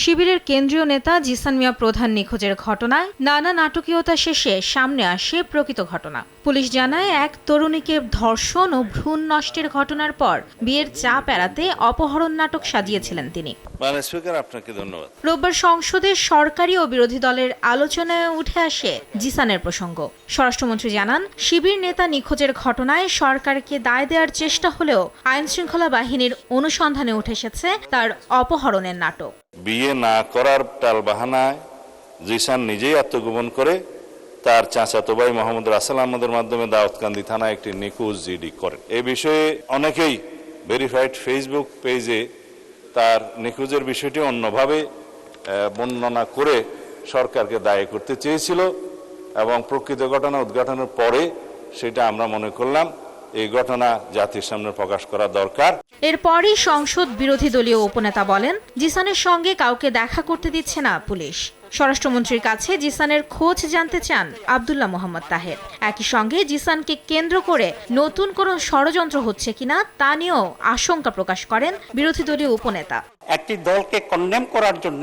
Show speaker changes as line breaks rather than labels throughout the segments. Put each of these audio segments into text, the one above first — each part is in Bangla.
শিবিরের কেন্দ্রীয় নেতা জিসান মিয়া প্রধান নিখোঁজের ঘটনায় নানা নাটকীয়তা শেষে সামনে আসে প্রকৃত ঘটনা। পুলিশ জানায়, এক তরুণীকে ধর্ষণ ও ভ্রূণ নষ্টের ঘটনার পর বিয়ের চাপ এড়াতে অপহরণ নাটক সাজিয়েছিলেন তিনি।
আপনাকে ধন্যবাদ।
রোববার সংসদে সরকারি ও বিরোধী দলের আলোচনায় উঠে আসে জিসানের প্রসঙ্গ। স্বরাষ্ট্রমন্ত্রী জানান, শিবির নেতা নিখোঁজের ঘটনায় সরকারকে দায় দেওয়ার চেষ্টা হলেও আইনশৃঙ্খলা বাহিনীর অনুসন্ধানে উঠে এসেছে তার অপহরণের নাটক।
বিয়ে না করার টালবাহানায় জিসান নিজেই আত্মগোপন করে তার চাচাতো ভাই মোহাম্মদ রাসেল আহমদের মাধ্যমে দাউদকান্দি থানায় একটি নিখোঁজ জিডি করেন। এ বিষয়ে অনেকেই ভেরিফাইড ফেসবুক পেজে তার নিখোঁজের বিষয়টি অন্যভাবে বর্ণনা করে সরকারকে দায়ী করতে চেয়েছিল এবং প্রকৃত ঘটনা উদ্ঘাটনের পরে সেটা আমরা মনে করলাম এই ঘটনা জাতির সামনে প্রকাশ করা দরকার।
এরপরই সংসদ বিরোধী দলীয় উপনেতা বলেন, জিসানের সঙ্গে কাউকে দেখা করতে দিচ্ছে না পুলিশ। স্বরাষ্ট্রমন্ত্রীর কাছে জিসানের খোঁজ জানতে চান আব্দুল্লাহ মোহাম্মদ তাহের। একই সঙ্গে জিসানকে কেন্দ্র করে নতুন কোনো ষড়যন্ত্র হচ্ছে কিনা তা নিয়েও আশঙ্কা প্রকাশ করেন বিরোধী দলীয় উপনেতা।
একটি দলকে কন্ডেম করার জন্য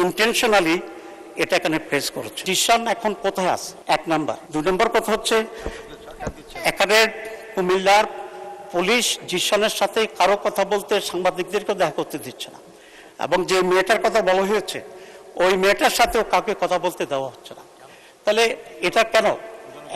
ইন্টেনশনালি এটা এখানে প্রেস করছে। জিসান এখন কোথায় আছে? এক নাম্বার। দুই নম্বর কথা হচ্ছে, এখানে কুমিল্লার পুলিশ জিসানের সাথে কারো কথা বলতে সাংবাদিকদেরকে দেখা করতে দিচ্ছে না, এবং যে মেয়েটার কথা বলা হয়েছে ওই মেয়েটার সাথেও কাউকে কথা বলতে দেওয়া হচ্ছে না। তাহলে এটা কেন?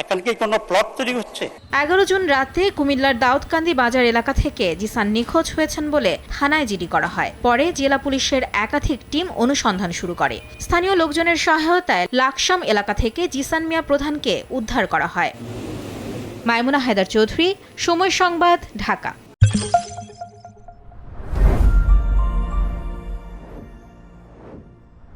এখানে কি কোনো প্লট তৈরি হচ্ছে?
11 জুন রাতে কুমিল্লার দাউদকান্দি বাজার এলাকা থেকে জিসান নিখোঁজ হয়েছেন বলে থানায় জিডি করা হয়। পরে জেলা পুলিশের একাধিক টিম অনুসন্ধান শুরু করে। স্থানীয় লোকজনের সহায়তায় লাকসাম এলাকা থেকে জিসান মিয়া প্রধানকে উদ্ধার করা হয়। মাইমুনা হায়দার চৌধুরী, সময় সংবাদ, ঢাকা।